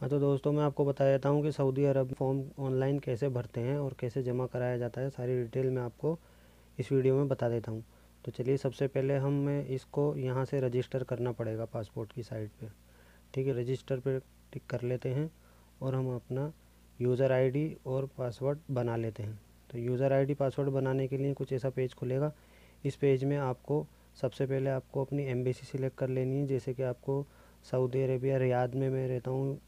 हाँ तो दोस्तों, मैं आपको बता देता हूँ कि सऊदी अरब फॉर्म ऑनलाइन कैसे भरते हैं और कैसे जमा कराया जाता है। सारी डिटेल मैं आपको इस वीडियो में बता देता हूँ। तो चलिए, सबसे पहले हमें इसको यहाँ से रजिस्टर करना पड़ेगा पासपोर्ट की साइट पे। ठीक है, रजिस्टर पे टिक कर लेते हैं और हम अपना यूज़र आईडी और पासवर्ड बना लेते हैं। तो यूज़र आईडी पासवर्ड बनाने के लिए कुछ ऐसा पेज खुलेगा। इस पेज में आपको सबसे पहले आपको अपनी एम्बेसी सिलेक्ट कर लेनी है। जैसे कि आपको सऊदी अरेबिया रियाद में मैं रहता हूँ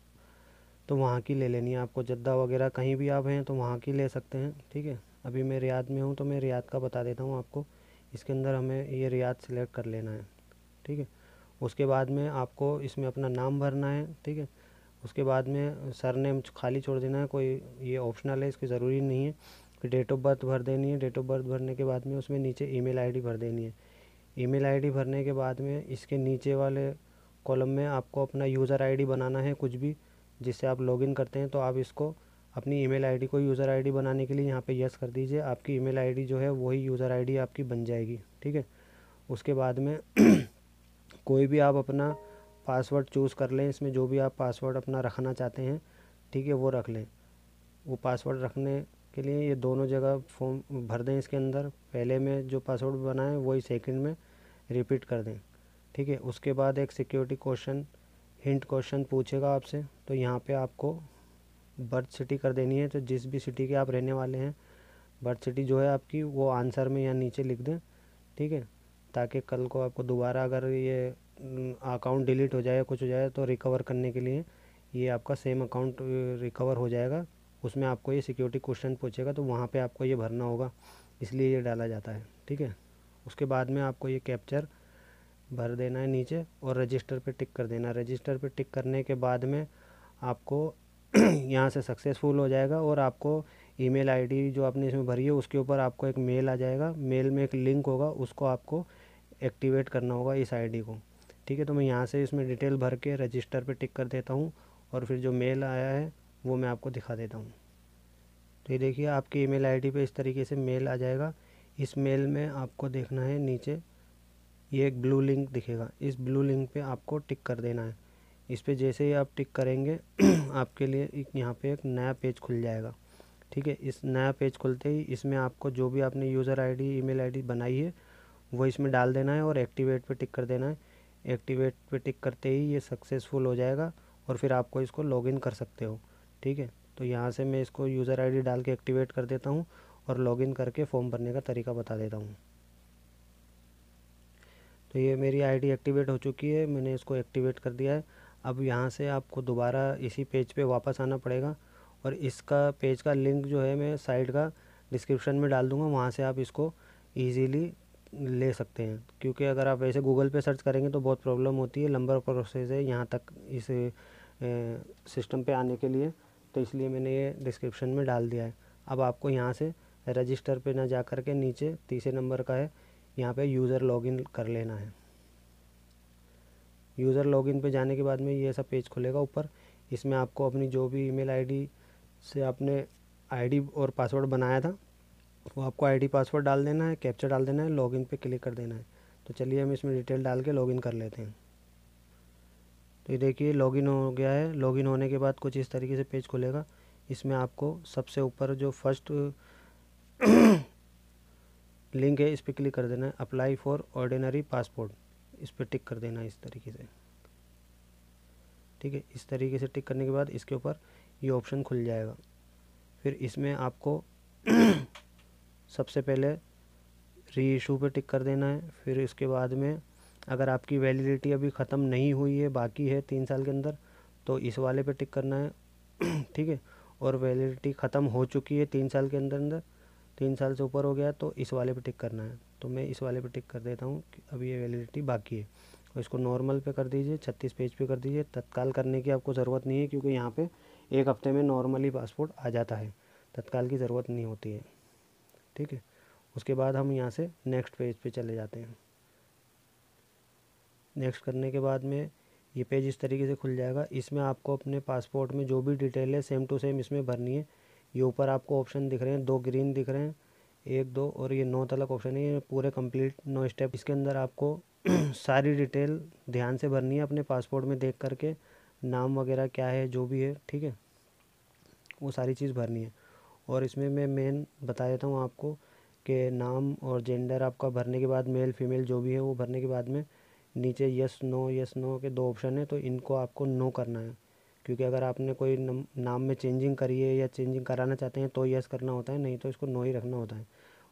तो वहाँ की ले लेनी है। आपको जद्दा वगैरह कहीं भी आप हैं तो वहाँ की ले सकते हैं। ठीक है, अभी मैं रियाद में हूँ तो मैं रियाद का बता देता हूँ आपको। इसके अंदर हमें ये रियाद सिलेक्ट कर लेना है। ठीक है, उसके बाद में आपको इसमें अपना नाम भरना है। ठीक है, उसके बाद में सरनेम खाली छोड़ देना है, कोई ये ऑप्शनल है, इसकी ज़रूरी नहीं है। फिर डेट ऑफ बर्थ भर देनी है। डेट ऑफ बर्थ भरने के बाद में उसमें नीचे ईमेल आईडी भर देनी है। ईमेल आईडी भरने के बाद में इसके नीचे वाले कॉलम में आपको अपना यूज़र आईडी बनाना है, कुछ भी जिससे आप लॉगिन करते हैं। तो आप इसको अपनी ईमेल आईडी को यूज़र आईडी बनाने के लिए यहाँ पे यस कर दीजिए। आपकी ईमेल आईडी जो है वही यूज़र आईडी आपकी बन जाएगी। ठीक है, उसके बाद में कोई भी आप अपना पासवर्ड चूज़ कर लें। इसमें जो भी आप पासवर्ड अपना रखना चाहते हैं, ठीक है, वो रख लें। वो पासवर्ड रखने के लिए ये दोनों जगह फॉर्म भर दें। इसके अंदर पहले में जो पासवर्ड बनाएं वही सेकंड में रिपीट कर दें। ठीक है, उसके बाद एक सिक्योरिटी क्वेश्चन, हिंट क्वेश्चन पूछेगा आपसे। तो यहाँ पे आपको बर्थ सिटी कर देनी है। तो जिस भी सिटी के आप रहने वाले हैं, बर्थ सिटी जो है आपकी वो आंसर में यहाँ नीचे लिख दें। ठीक है, ताकि कल को आपको दोबारा अगर ये अकाउंट डिलीट हो जाए, कुछ हो जाए, तो रिकवर करने के लिए ये आपका सेम अकाउंट रिकवर हो जाएगा। उसमें आपको ये सिक्योरिटी क्वेश्चन पूछेगा तो वहाँ पे आपको ये भरना होगा, इसलिए ये डाला जाता है। ठीक है, उसके बाद में आपको ये कैप्चर भर देना है नीचे और रजिस्टर पे टिक कर देना है। रजिस्टर पे टिक करने के बाद में आपको यहाँ से सक्सेसफुल हो जाएगा और आपको ईमेल आईडी जो आपने इसमें भरी है उसके ऊपर आपको एक मेल आ जाएगा। मेल में एक लिंक होगा, उसको आपको एक्टिवेट करना होगा इस आईडी को। ठीक है, तो मैं यहाँ से इसमें डिटेल भर के रजिस्टर पे टिक कर देता हूँ और फिर जो मेल आया है वो मैं आपको दिखा देता हूँ। तो ये देखिए, आपकी ईमेल आईडी पे इस तरीके से मेल आ जाएगा। इस मेल में आपको देखना है नीचे ये एक ब्लू लिंक दिखेगा। इस ब्लू लिंक पे आपको टिक कर देना है। इस पे जैसे ही आप टिक करेंगे आपके लिए यहाँ पे एक नया पेज खुल जाएगा। ठीक है, इस नया पेज खुलते ही इसमें आपको जो भी आपने यूज़र आईडी ईमेल आईडी बनाई है वो इसमें डाल देना है और एक्टिवेट पे टिक कर देना है। एक्टिवेट पे टिक करते ही ये सक्सेसफुल हो जाएगा और फिर आपको इसको लॉगिन कर सकते हो। ठीक है, तो यहाँ से मैं इसको यूज़र आईडी डाल के एक्टिवेट कर देता हूँ और लॉगिन करके फॉर्म भरने का तरीका बता देता हूँ। तो ये मेरी आईडी एक्टिवेट हो चुकी है, मैंने इसको एक्टिवेट कर दिया है। अब यहाँ से आपको दोबारा इसी पेज पे वापस आना पड़ेगा और इसका पेज का लिंक जो है मैं साइड का डिस्क्रिप्शन में डाल दूँगा, वहाँ से आप इसको ईज़िली ले सकते हैं। क्योंकि अगर आप वैसे गूगल पे सर्च करेंगे तो बहुत प्रॉब्लम होती है, लंबा प्रोसेस है यहाँ तक इस सिस्टम पे आने के लिए। तो इसलिए मैंने ये डिस्क्रिप्शन में डाल दिया है। अब आपको यहाँ से रजिस्टर पे ना जा कर के नीचे तीसरे नंबर का है, यहाँ पे यूज़र लॉगिन कर लेना है। यूज़र लॉगिन पे जाने के बाद में ये ऐसा पेज खुलेगा ऊपर। इसमें आपको अपनी जो भी ईमेल आईडी से आपने आईडी और पासवर्ड बनाया था वो आपको आईडी पासवर्ड डाल देना है, कैप्चा डाल देना है, लॉगिन पे क्लिक कर देना है। तो चलिए हम इसमें डिटेल डाल के लॉगिन कर लेते हैं। तो ये देखिए, लॉगिन हो गया है। लॉगिन होने के बाद कुछ इस तरीके से पेज खुलेगा। इसमें आपको सबसे ऊपर जो फर्स्ट लिंक है इस पर क्लिक कर देना है, अप्लाई फॉर ऑर्डिनरी पासपोर्ट। इस पर टिक कर देना है इस तरीके से। ठीक है, इस तरीके से टिक करने के बाद इसके ऊपर ये ऑप्शन खुल जाएगा। फिर इसमें आपको सबसे पहले री इशू पे टिक कर देना है। फिर इसके बाद में अगर आपकी वैलिडिटी अभी ख़त्म नहीं हुई है, बाकी है 3 साल के अंदर, तो इस वाले पे टिक करना है। ठीक है, और वैलिडिटी ख़त्म हो चुकी है 3 साल के अंदर अंदर, 3 साल से ऊपर हो गया तो इस वाले पे टिक करना है। तो मैं इस वाले पे टिक कर देता हूँ कि अभी ये वैलिडिटी बाकी है। और इसको नॉर्मल पे कर दीजिए, 36 पेज पे कर दीजिए। तत्काल करने की आपको ज़रूरत नहीं है क्योंकि यहाँ पे 1 हफ्ते में नॉर्मली पासपोर्ट आ जाता है, तत्काल की ज़रूरत नहीं होती है। ठीक है, उसके बाद हम यहाँ से नेक्स्ट पेज पे चले जाते हैं। नेक्स्ट करने के बाद में ये पेज इस तरीके से खुल जाएगा। इसमें आपको अपने पासपोर्ट में जो भी डिटेल है सेम टू सेम इसमें भरनी है। ये ऊपर आपको ऑप्शन दिख रहे हैं, 2 ग्रीन दिख रहे हैं, 1 2 और ये 9 तक ऑप्शन है। ये पूरे कंप्लीट 9 स्टेप। इसके अंदर आपको सारी डिटेल ध्यान से भरनी है, अपने पासपोर्ट में देख करके नाम वगैरह क्या है जो भी है, ठीक है, वो सारी चीज़ भरनी है। और इसमें मैं मेन बता देता हूँ आपको कि नाम और जेंडर आपका भरने के बाद मेल फीमेल जो भी है वो भरने के बाद में नीचे यस नो के 2 ऑप्शन है, तो इनको आपको नो करना है। क्योंकि अगर आपने कोई नाम में चेंजिंग करी है या चेंजिंग कराना चाहते हैं तो यस करना होता है, नहीं तो इसको नो ही रखना होता है।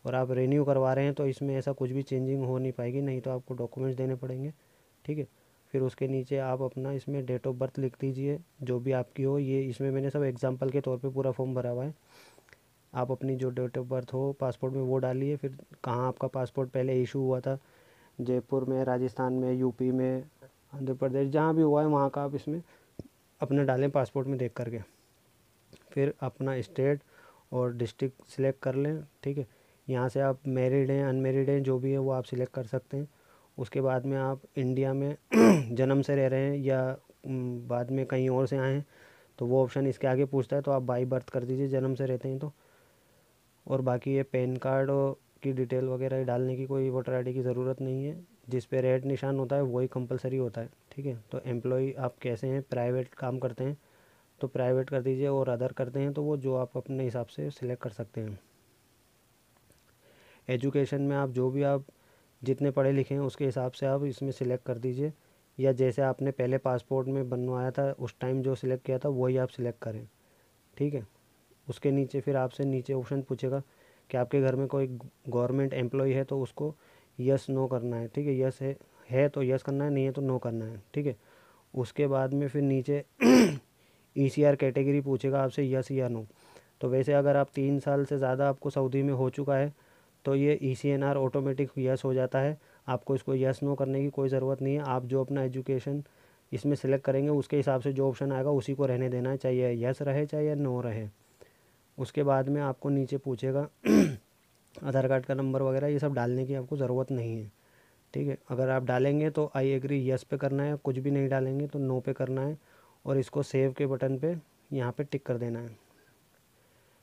और आप रिन्यू करवा रहे हैं तो इसमें ऐसा कुछ भी चेंजिंग हो नहीं पाएगी, नहीं तो आपको डॉक्यूमेंट्स देने पड़ेंगे, ठीक है। फिर उसके नीचे आप अपना इसमें डेट ऑफ बर्थ लिख दीजिए जो भी आपकी हो। ये इसमें मैंने सब एग्जांपल के तौर पे पूरा फॉर्म भरा हुआ है। आप अपनी जो डेट ऑफ बर्थ हो पासपोर्ट में वो डालिए। फिर कहाँ आपका पासपोर्ट पहले इशू हुआ था, जयपुर में, राजस्थान में, यूपी में, आंध्र प्रदेश, जहाँ भी हुआ है वहाँ का आप इसमें अपना डालें पासपोर्ट में देख करके। फिर अपना स्टेट और डिस्ट्रिक्ट सिलेक्ट कर लें, ठीक है। यहाँ से आप मैरिड हैं अनमेरिड हैं जो भी है वो आप सिलेक्ट कर सकते हैं। उसके बाद में आप इंडिया में जन्म से रह रहे हैं या बाद में कहीं और से आए हैं तो वो ऑप्शन इसके आगे पूछता है, तो आप बाई बर्थ कर दीजिए जन्म से रहते हैं तो। और बाकी ये पैन कार्ड की डिटेल वगैरह डालने की कोई वोटर आईडी की ज़रूरत नहीं है। जिस पे रेड निशान होता है वही कंपलसरी होता है, ठीक है। तो एम्प्लॉय आप कैसे हैं, प्राइवेट काम करते हैं तो प्राइवेट कर दीजिए, और अदर करते हैं तो वो जो आप अपने हिसाब से सिलेक्ट कर सकते हैं। एजुकेशन में आप जो भी आप जितने पढ़े लिखे हैं उसके हिसाब से आप इसमें सिलेक्ट कर दीजिए, या जैसे आपने पहले पासपोर्ट में बनवाया था उस टाइम जो सिलेक्ट किया था वही आप सिलेक्ट करें, ठीक है। उसके नीचे फिर आपसे नीचे ऑप्शन पूछेगा कि आपके घर में कोई गवर्नमेंट एम्प्लॉय है तो उसको यस नो करना है, ठीक है। यस है तो यस करना है, नहीं है तो नो करना है, ठीक है। उसके बाद में फिर नीचे ईसीआर कैटेगरी पूछेगा आपसे, यस या नो। तो वैसे अगर आप 3 साल से ज़्यादा आपको सऊदी में हो चुका है तो ये ईसीएनआर ऑटोमेटिक यस हो जाता है। आपको इसको यस नो करने की कोई ज़रूरत नहीं है। आप जो अपना एजुकेशन इसमें सेलेक्ट करेंगे उसके हिसाब से जो ऑप्शन आएगा उसी को रहने देना है, चाहे यस रहे चाहे नो रहे। उसके बाद में आपको नीचे पूछेगा आधार कार्ड का नंबर वगैरह, ये सब डालने की आपको ज़रूरत नहीं है, ठीक है। अगर आप डालेंगे तो आई एग्री यस पे करना है, कुछ भी नहीं डालेंगे तो नो पे करना है। और इसको सेव के बटन पे यहाँ पे टिक कर देना है।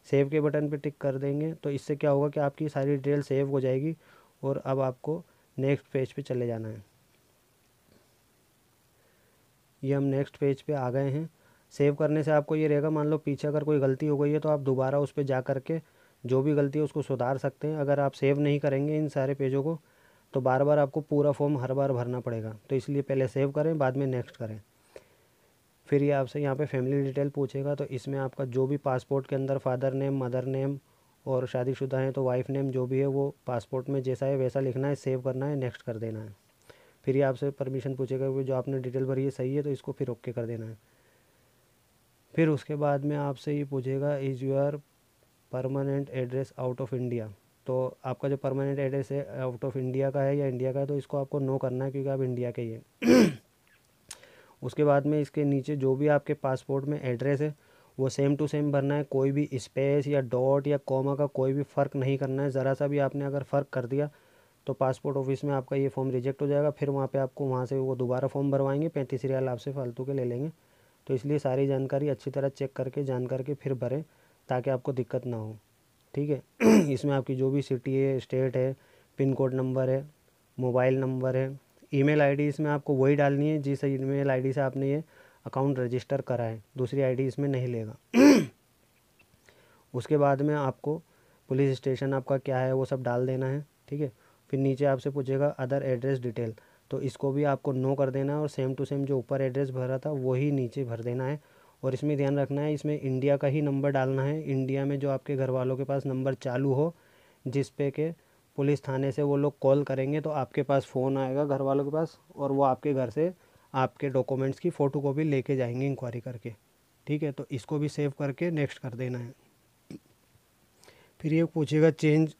सेव के बटन पे टिक कर देंगे तो इससे क्या होगा कि आपकी सारी डिटेल सेव हो जाएगी। और अब आपको नेक्स्ट पेज पे चले जाना है। ये हम नेक्स्ट पेज पे आ गए हैं। सेव करने से आपको ये रहेगा, मान लो पीछे अगर कोई गलती हो गई है तो आप दोबारा उस पर जा करके जो भी गलती है उसको सुधार सकते हैं। अगर आप सेव नहीं करेंगे इन सारे पेजों को तो बार बार आपको पूरा फॉर्म हर बार भरना पड़ेगा, तो इसलिए पहले सेव करें बाद में नेक्स्ट करें। फिर ये आपसे यहाँ पे फैमिली डिटेल पूछेगा, तो इसमें आपका जो भी पासपोर्ट के अंदर फादर नेम, मदर नेम, और शादीशुदा है तो वाइफ नेम जो भी है वो पासपोर्ट में जैसा है वैसा लिखना है, सेव करना है, नेक्स्ट कर देना है। फिर ये आपसे परमिशन पूछेगा कि जो आपने डिटेल भरी है सही है, तो इसको फिर ओके कर देना है। फिर उसके बाद में आपसे ये पूछेगा is your permanent address out of India. तो आपका जो परमानेंट एड्रेस है आउट ऑफ इंडिया का है या इंडिया का है, तो इसको आपको नो करना है क्योंकि आप इंडिया के ही हैं। उसके बाद में इसके नीचे जो भी आपके पासपोर्ट में एड्रेस है वो सेम टू सेम भरना है। कोई भी स्पेस या डॉट या कॉमा का कोई भी फ़र्क नहीं करना है। ज़रा सा भी आपने अगर फ़र्क कर दिया तो पासपोर्ट ऑफिस में आपका ये फॉर्म रिजेक्ट हो जाएगा। फिर वहाँ पे आपको वहाँ से वो दोबारा फॉर्म भरवाएंगे, 35 रियाल आपसे फालतू के ले लेंगे। तो इसलिए सारी जानकारी अच्छी तरह चेक करके जान करके फिर भरें ताकि आपको दिक्कत ना हो, ठीक है। इसमें आपकी जो भी सिटी है, स्टेट है, पिन कोड नंबर है, मोबाइल नंबर है, ईमेल आईडी इसमें आपको वही डालनी है जिस ईमेल आईडी से आपने ये अकाउंट रजिस्टर करा है, दूसरी आईडी इसमें नहीं लेगा। उसके बाद में आपको पुलिस स्टेशन आपका क्या है वो सब डाल देना है, ठीक है। फिर नीचे आपसे पूछेगा अदर एड्रेस डिटेल, तो इसको भी आपको नो कर देना है और सेम टू सेम जो ऊपर एड्रेस भरा था वही नीचे भर देना है। और इसमें ध्यान रखना है, इसमें इंडिया का ही नंबर डालना है। इंडिया में जो आपके घर वालों के पास नंबर चालू हो जिस पे के पुलिस थाने से वो लोग कॉल करेंगे तो आपके पास फ़ोन आएगा घर वालों के पास, और वो आपके घर से आपके डॉक्यूमेंट्स की फ़ोटोकॉपी लेके जाएंगे इंक्वायरी करके, ठीक है। तो इसको भी सेव करके नेक्स्ट कर देना है। फिर ये पूछेगा चेंज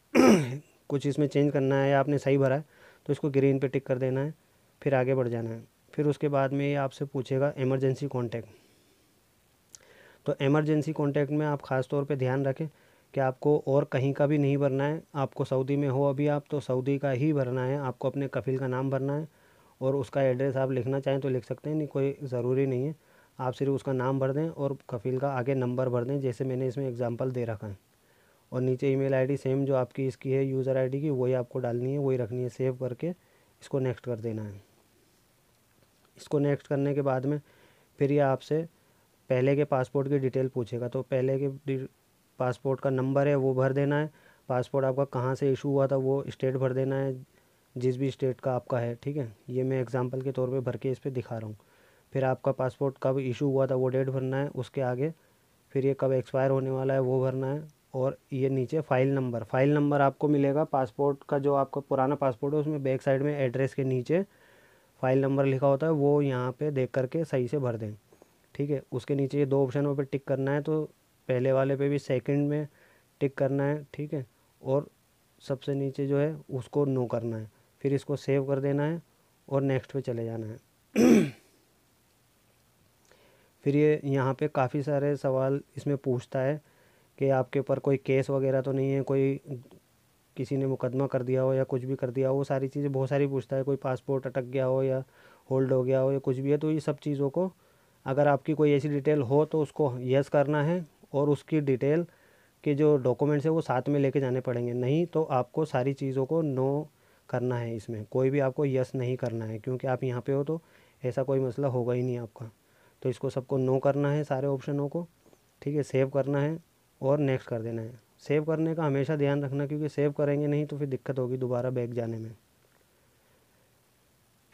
कुछ इसमें चेंज करना है या आपने सही भरा है तो इसको ग्रीन पे टिक कर देना है, फिर आगे बढ़ जाना है। फिर उसके बाद में ये आपसे पूछेगा इमरजेंसी कॉन्टैक्ट। तो इमरजेंसी कॉन्टैक्ट में आप ख़ास तौर पे ध्यान रखें कि आपको और कहीं का भी नहीं भरना है। आपको सऊदी में हो अभी आप तो सऊदी का ही भरना है। आपको अपने कफ़ील का नाम भरना है और उसका एड्रेस आप लिखना चाहें तो लिख सकते हैं, नहीं कोई ज़रूरी नहीं है। आप सिर्फ उसका नाम भर दें और कफ़ील का आगे नंबर भर दें जैसे मैंने इसमें एग्जांपल दे रखा है। और नीचे ईमेल आईडी सेम जो आपकी इसकी है यूज़र आईडी की वही आपको डालनी है, वही रखनी है। सेव करके इसको नेक्स्ट कर देना है। इसको नेक्स्ट करने के बाद में फिर ये आपसे पहले के पासपोर्ट की डिटेल पूछेगा, तो पहले के पासपोर्ट का नंबर है वो भर देना है, पासपोर्ट आपका कहाँ से इशू हुआ था वो स्टेट भर देना है, जिस भी स्टेट का आपका है, ठीक है। ये मैं एग्जांपल के तौर पे भर के इस पर दिखा रहा हूँ। फिर आपका पासपोर्ट कब इशू हुआ था वो डेट भरना है, उसके आगे फिर ये कब एक्सपायर होने वाला है वो भरना है, और ये नीचे फाइल नंबर आपको मिलेगा पासपोर्ट का, जो आपका पुराना पासपोर्ट है उसमें बैक साइड में एड्रेस के नीचे फाइल नंबर लिखा होता है, वो यहाँ पे देख करके सही से भर दें, ठीक है। उसके नीचे ये 2 ऑप्शनों पे टिक करना है, तो पहले वाले पे भी सेकंड में टिक करना है, ठीक है, और सबसे नीचे जो है उसको नो करना है। फिर इसको सेव कर देना है और नेक्स्ट पे चले जाना है। फिर ये यहाँ पे काफ़ी सारे सवाल इसमें पूछता है कि आपके ऊपर कोई केस वगैरह तो नहीं है, कोई किसी ने मुकदमा कर दिया हो या कुछ भी कर दिया हो, वो सारी चीज़ें बहुत सारी पूछता है, कोई पासपोर्ट अटक गया हो या होल्ड हो गया हो या कुछ भी है, तो ये सब चीज़ों को अगर आपकी कोई ऐसी डिटेल हो तो उसको यस करना है, और उसकी डिटेल के जो डॉक्यूमेंट्स है वो साथ में लेके जाने पड़ेंगे, नहीं तो आपको सारी चीज़ों को नो करना है, इसमें कोई भी आपको यस नहीं करना है, क्योंकि आप यहाँ पे हो तो ऐसा कोई मसला होगा ही नहीं आपका। तो इसको सबको नो करना है सारे ऑप्शनों को, ठीक है, सेव करना है और नेक्स्ट कर देना है। सेव करने का हमेशा ध्यान रखना, क्योंकि सेव करेंगे नहीं तो फिर दिक्कत होगी दोबारा बैक जाने में।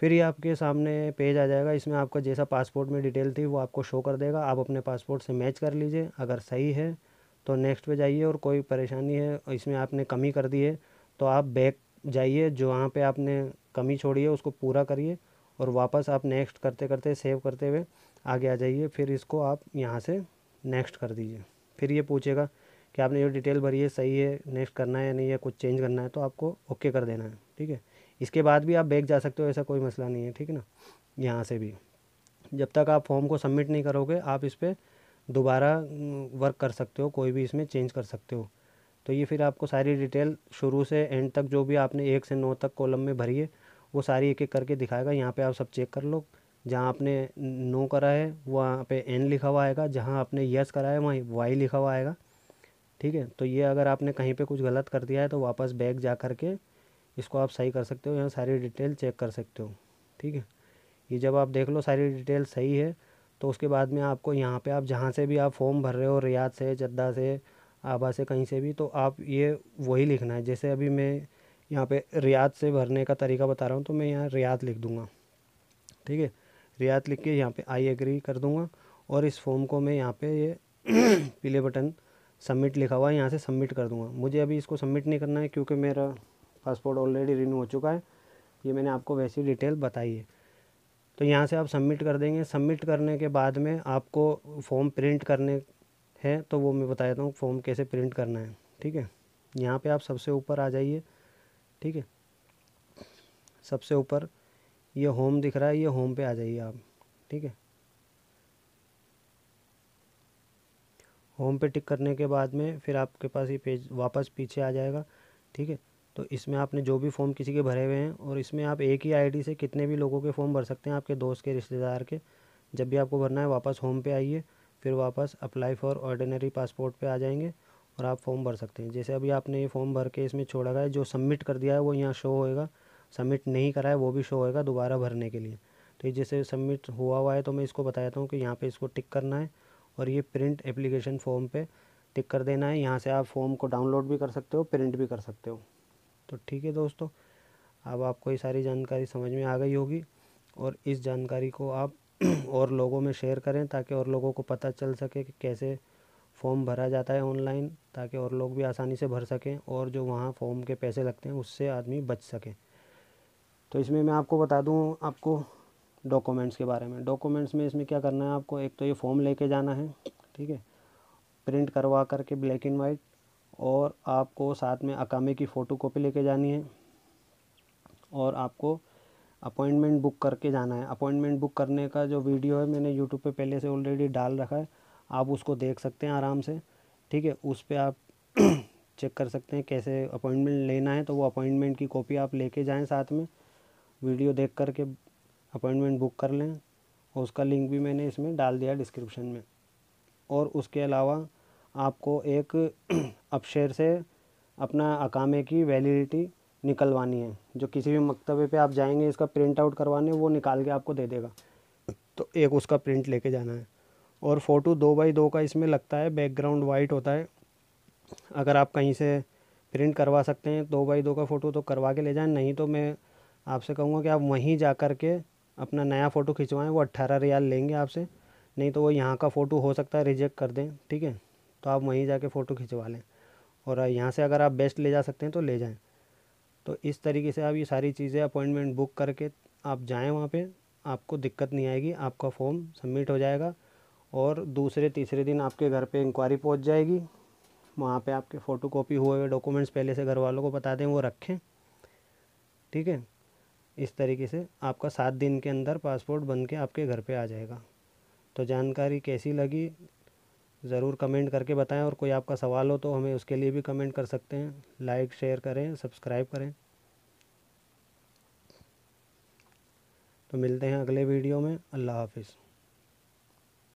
फिर ये आपके सामने पेज आ जाएगा, इसमें आपका जैसा पासपोर्ट में डिटेल थी वो आपको शो कर देगा, आप अपने पासपोर्ट से मैच कर लीजिए, अगर सही है तो नेक्स्ट पे जाइए, और कोई परेशानी है इसमें आपने कमी कर दी है तो आप बैक जाइए, जो वहाँ पे आपने कमी छोड़ी है उसको पूरा करिए, और वापस आप नेक्स्ट करते करते सेव करते हुए आगे आ जाइए। फिर इसको आप यहाँ से नेक्स्ट कर दीजिए। फिर ये पूछेगा कि आपने जो डिटेल भरी है सही है, नेक्स्ट करना है या नहीं, या कुछ चेंज करना है, तो आपको ओके कर देना है, ठीक है। इसके बाद भी आप बैक जा सकते हो, ऐसा कोई मसला नहीं है, ठीक है ना। यहाँ से भी जब तक आप फॉर्म को सबमिट नहीं करोगे आप इस पर दोबारा वर्क कर सकते हो, कोई भी इसमें चेंज कर सकते हो। तो ये फिर आपको सारी डिटेल शुरू से एंड तक जो भी आपने 1 से 9 तक कॉलम में भरी है वो सारी एक एक करके दिखाएगा। यहाँ पे आप सब चेक कर लो, जहाँ आपने नो करा है वहाँ पे एन लिखा हुआ आएगा, जहाँ आपने यस करा है वहाँ वाई लिखा हुआ आएगा, ठीक है। तो ये अगर आपने कहीं पे कुछ गलत कर दिया है तो वापस बैक जा कर के इसको आप सही कर सकते हो, यहाँ सारी डिटेल चेक कर सकते हो, ठीक है। ये जब आप देख लो सारी डिटेल सही है तो उसके बाद में आपको यहाँ पे आप जहाँ से भी आप फॉर्म भर रहे हो, रियाद से, जद्दा से, आबा से, कहीं से भी, तो आप ये वही लिखना है। जैसे अभी मैं यहाँ पे रियाद से भरने का तरीका बता रहा हूँ, तो मैं यहाँ रियाद लिख दूँगा, ठीक है। रियाद लिख के यहाँ पे आई एग्री कर दूँगा, और इस फॉर्म को मैं यहाँ पे ये पीले बटन सबमिट लिखा हुआ है यहाँ से सबमिट कर दूँगा। मुझे अभी इसको सबमिट नहीं करना है क्योंकि मेरा पासपोर्ट ऑलरेडी रिन्यू हो चुका है, ये मैंने आपको वैसी डिटेल बताई है। तो यहाँ से आप सबमिट कर देंगे। सबमिट करने के बाद में आपको फॉर्म प्रिंट करने हैं, तो वो मैं बता देता हूँ फॉर्म कैसे प्रिंट करना है, ठीक है। यहाँ पे आप सबसे ऊपर आ जाइए, ठीक है। सबसे ऊपर ये होम दिख रहा है, ये होम पे आ जाइए आप, ठीक है। होम पे टिक करने के बाद में फिर आपके पास ये पेज वापस पीछे आ जाएगा, ठीक है। तो इसमें आपने जो भी फॉर्म किसी के भरे हुए हैं, और इसमें आप एक ही आईडी से कितने भी लोगों के फॉर्म भर सकते हैं, आपके दोस्त के, रिश्तेदार के। जब भी आपको भरना है वापस होम पे आइए, फिर वापस अप्लाई फॉर ऑर्डिनरी पासपोर्ट पे आ जाएंगे और आप फॉर्म भर सकते हैं। जैसे अभी आपने ये फॉर्म भर के इसमें छोड़ा है, जो सबमिट कर दिया है वो यहाँ शो होएगा, सबमिट नहीं करा है वो भी शो होएगा दोबारा भरने के लिए। तो ये जैसे सबमिट हुआ है तो मैं इसको बता देता हूँ कि यहाँ पे इसको टिक करना है, और ये प्रिंट एप्लीकेशन फॉर्म पे टिक कर देना है। यहाँ से आप फॉर्म को डाउनलोड भी कर सकते हो, प्रिंट भी कर सकते हो। तो ठीक है दोस्तों, अब आपको ये सारी जानकारी समझ में आ गई होगी, और इस जानकारी को आप और लोगों में शेयर करें ताकि और लोगों को पता चल सके कि कैसे फॉर्म भरा जाता है ऑनलाइन, ताकि और लोग भी आसानी से भर सकें, और जो वहाँ फॉर्म के पैसे लगते हैं उससे आदमी बच सके। तो इसमें मैं आपको बता दूँ आपको डॉक्यूमेंट्स के बारे में। डॉक्यूमेंट्स में इसमें क्या करना है आपको, एक तो ये फॉर्म लेके जाना है, ठीक है, प्रिंट करवा करके ब्लैक एंड वाइट, और आपको साथ में अकामे की फ़ोटो कॉपी लेके जानी है, और आपको अपॉइंटमेंट बुक करके जाना है। अपॉइंटमेंट बुक करने का जो वीडियो है मैंने यूट्यूब पे पहले से ऑलरेडी डाल रखा है, आप उसको देख सकते हैं आराम से, ठीक है। उस पर आप चेक कर सकते हैं कैसे अपॉइंटमेंट लेना है, तो वो अपॉइंटमेंट की कॉपी आप लेके जाएं साथ में, वीडियो देख करके अपॉइंटमेंट बुक कर लें, और उसका लिंक भी मैंने इसमें डाल दिया डिस्क्रिप्शन में। और उसके अलावा आपको एक अपशेर से अपना अकामे की वैलिडिटी निकलवानी है, जो किसी भी मकतबे पे आप जाएंगे इसका प्रिंट आउट करवाने, वो निकाल के आपको दे देगा। तो एक उसका प्रिंट लेके जाना है। और फ़ोटो 2x2 का इसमें लगता है, बैकग्राउंड वाइट होता है। अगर आप कहीं से प्रिंट करवा सकते हैं 2x2 का फ़ोटो तो करवा के ले जाएं, नहीं तो मैं आपसे कहूँगा कि आप वहीं जा कर के अपना नया फ़ोटो खिंचवाएं। वो 18 रियाल लेंगे आपसे, नहीं तो वो यहाँ का फ़ोटो हो सकता है रिजेक्ट कर दें, ठीक है। तो आप वहीं जाके फ़ोटो खिंचवा लें, और यहाँ से अगर आप बेस्ट ले जा सकते हैं तो ले जाएं। तो इस तरीके से आप ये सारी चीज़ें अपॉइंटमेंट बुक करके आप जाएं वहाँ पे, आपको दिक्कत नहीं आएगी, आपका फॉर्म सबमिट हो जाएगा और दूसरे तीसरे दिन आपके घर पे इंक्वायरी पहुँच जाएगी। वहाँ पे आपके फ़ोटोकॉपी हुए हुए डॉक्यूमेंट्स पहले से घर वालों को बता दें, वो रखें, ठीक है। इस तरीके से आपका 7 दिन के अंदर पासपोर्ट बन के आपके घर पे आ जाएगा। तो जानकारी कैसी लगी ज़रूर कमेंट करके बताएं, और कोई आपका सवाल हो तो हमें उसके लिए भी कमेंट कर सकते हैं। लाइक शेयर करें, सब्सक्राइब करें। तो मिलते हैं अगले वीडियो में। अल्लाह हाफिज़।